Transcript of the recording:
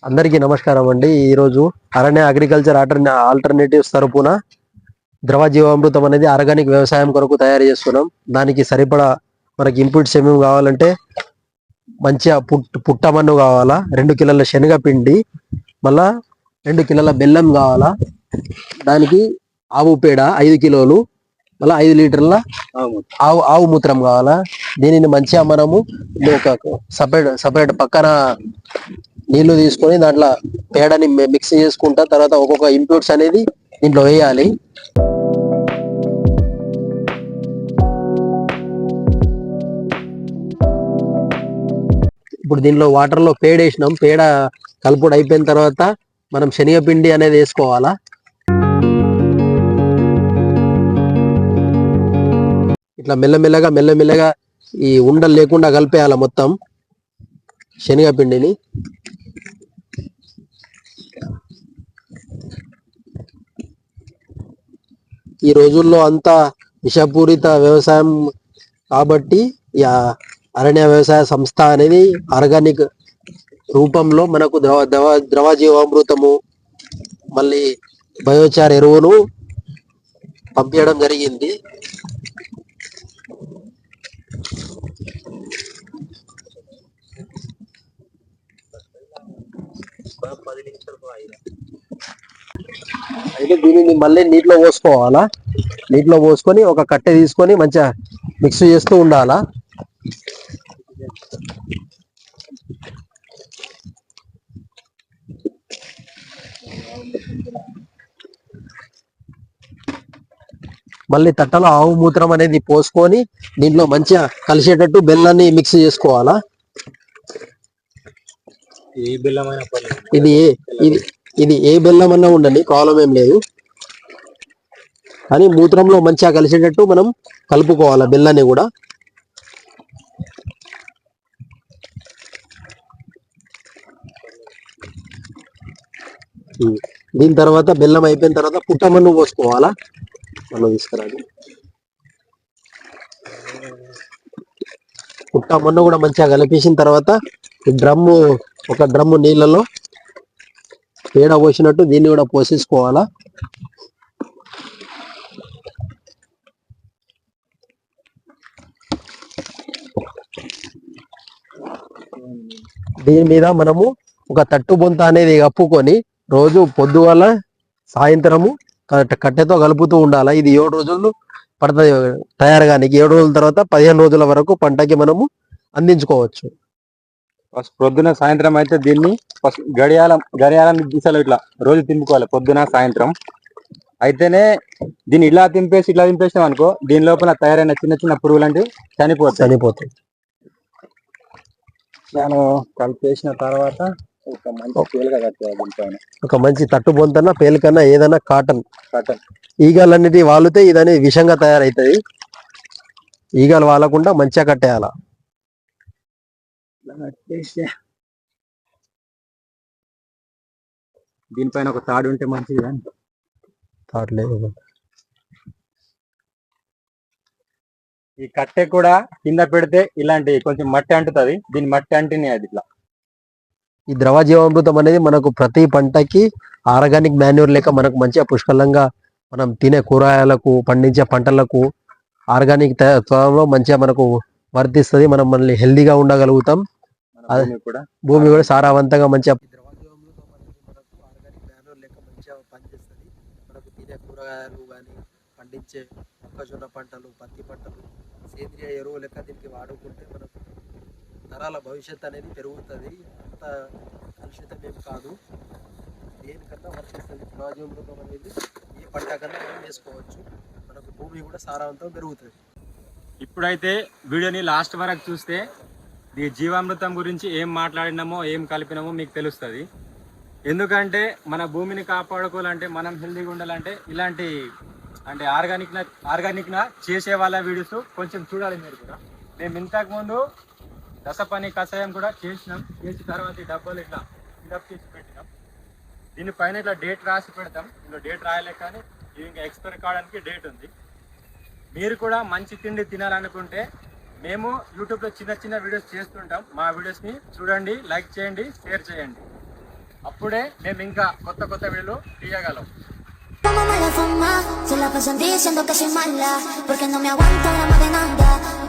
అందరికీ నమస్కారం అండి. ఈరోజు అరణ్య అగ్రికల్చర్ ఆల్టర్నేటివ్స్ తరపున ద్రవ జీవామృతం అనేది ఆర్గానిక్ వ్యవసాయం కొరకు తయారు చేస్తున్నాం. దానికి సరిపడా మనకి ఇన్పుట్స్ ఏమేమి కావాలంటే మంచిగా పుట్టమన్ను కావాలా, 2 కిలోల శనగపిండి, మళ్ళా 2 కిలోల బెల్లం కావాలా, దానికి ఆవు పేడ 5 కిలోలు, మళ్ళీ 5 లీటర్ల ఆవు మూత్రం కావాలా. దీనిని మంచిగా మనము ఒక సపరేట్ పక్కన నీళ్లు తీసుకొని దాంట్లో పేడని మిక్స్ చేసుకుంటా తర్వాత ఒక్కొక్క ఇంప్యూట్స్ అనేది దీంట్లో వేయాలి. ఇప్పుడు దీనిలో వాటర్ లో పేడ వేసినాం. పేడ కలుపుడు అయిపోయిన తర్వాత మనం శనగపిండి అనేది వేసుకోవాలా. ఇట్లా మెల్లమెల్లగా ఈ ఉండలు లేకుండా కలిపేయాలి మొత్తం శనగపిండిని. ఈ రోజుల్లో అంతా విషపూరిత వ్యవసాయం కాబట్టి అరణ్య వ్యవసాయ సంస్థ అనేది ఆర్గానిక్ రూపంలో మనకు ద్రవ జీవామృతము మళ్ళీ బయోచార్ ఎరువును పంపించడం జరిగింది. అయితే దీనిని మళ్ళీ నీటిలో పోసుకోవాలా. నీటిలో పోసుకొని ఒక కట్టె తీసుకొని మంచిగా మిక్స్ చేస్తూ ఉండాలా. మళ్ళీ తట్టలో ఆవు మూత్రం అనేది పోసుకొని దీంట్లో మంచిగా కలిసేటట్టు బెల్లాన్ని మిక్స్ చేసుకోవాలా. ఇది ఏ బెల్లం అన్నా ఉండండి, ప్రాబ్లం ఏం లేదు. కానీ మూత్రంలో మంచిగా కలిసేటట్టు మనం కలుపుకోవాలా బెల్లాన్ని కూడా. దీని తర్వాత బెల్లం అయిపోయిన తర్వాత పుట్టమన్ను పోసుకోవాలా. మనం తీసుకురాలి పుట్టమన్ను కూడా మంచిగా కలిపేసిన తర్వాత ఒక డ్రమ్ము నీళ్ళలో పేడ పోసినట్టు దీన్ని కూడా పోసేసుకోవాలా. దీని మీద మనము ఒక తట్టు బొంత అనేది కప్పుకొని రోజు పొద్దుగల సాయంత్రము కట్టెతో కలుపుతూ ఉండాలి. ఇది 7 రోజులు పడుతుంది తయారుగానికి. 7 రోజుల తర్వాత 15 రోజుల వరకు పంటకి మనము అందించుకోవచ్చు. ఫస్ట్ పొద్దున సాయంత్రం అయితే దీన్ని ఫస్ట్ గడియారం దిశలో ఇట్లా రోజు తింపుకోవాలి పొద్దున సాయంత్రం. అయితేనే దీన్ని ఇట్లా తింపేసినాం అనుకో, దీని లోపల తయారైన చిన్న చిన్న పురుగులు అంటే చనిపోతాయి. నేను కలిపేసిన తర్వాత ఒక మంచి తట్టు బొంతన్నా పేలికన్నా ఏదైనా కాటన్ ఈగలన్నిటి వాలితే ఇదనేది విషంగా తయారవుతుంది. ఈగలు వాలకుండా మంచిగా కట్టేయాల. దీనిపైన ఒక తాడు ఉంటే మంచిది. తాడు లేదు. ఈ కట్టె కూడా కింద పెడితే ఇలాంటి కొంచెం మట్టి అంటుతుంది. దీని మట్టి అంటిని అది ఇట్లా. ఈ ద్రవ జీవామృతం అనేది మనకు ప్రతి పంటకి ఆర్గానిక్ మాన్యూర్ లేక మనకు మంచిగా పుష్కలంగా మనం తినే కూరగాయలకు పండించే పంటలకు ఆర్గానిక్ త్వరలో మంచిగా మనకు వర్తిస్తుంది. మనం మళ్ళీ హెల్దీగా ఉండగలుగుతాం. భూమి కూడా సారవంతంగా మంచిగా పనిచేస్తుంది. మనకు తినే కూరగాయలు కానీ పండించే మొక్కజొన్న పంటలు, పత్తి పంటలు సేంద్రియ ఎరువు లెక్క దీనికి వాడుకుంటే మనకు తరాల భవిష్యత్తు అనేది పెరుగుతుంది. అంత కలుషితం ఏం కాదు. దేనికన్నా వర్తిస్తుంది ద్రవజీవామృతం అనేది. ఏ పంట కన్నా మనం వేసుకోవచ్చు. మనకు భూమి కూడా సారవంతం పెరుగుతుంది. ఇప్పుడైతే వీడియోని లాస్ట్ వరకు చూస్తే ఈ జీవామృతం గురించి ఏం మాట్లాడినామో ఏం కలిపినామో మీకు తెలుస్తుంది. ఎందుకంటే మన భూమిని కాపాడుకోవాలంటే, మనం హెల్దీగా ఉండాలంటే ఇలాంటి అంటే ఆర్గానిక్న చేసే వాళ్ళ వీడియోస్ కొంచెం చూడాలి మీరు కూడా. మేము ఇంతకుముందు రసపని కషాయం కూడా చేసినాం. చేసిన తర్వాత ఈ డబ్బాలు ఇట్లా ఫిల్అప్ చేసి పెట్టినాం. దీనిపైన ఇట్లా డేట్ రాసి పెడతాం. ఇందులో డేట్ రాయలే కానీ ఇది ఇంకా ఎక్స్పైర్ కావడానికి డేట్ ఉంది. మీరు కూడా మంచి తిండి తినాలనుకుంటే మేము యూట్యూబ్లో చిన్న చిన్న వీడియోస్ చేస్తుంటాం. మా వీడియోస్ని చూడండి, లైక్ చేయండి, షేర్ చేయండి. అప్పుడే మేము ఇంకా కొత్త కొత్త వీడియోలు తీయగలం. Como me la fama, se la pasan diciendo que soy mala, porque no me aguanto la más de nada.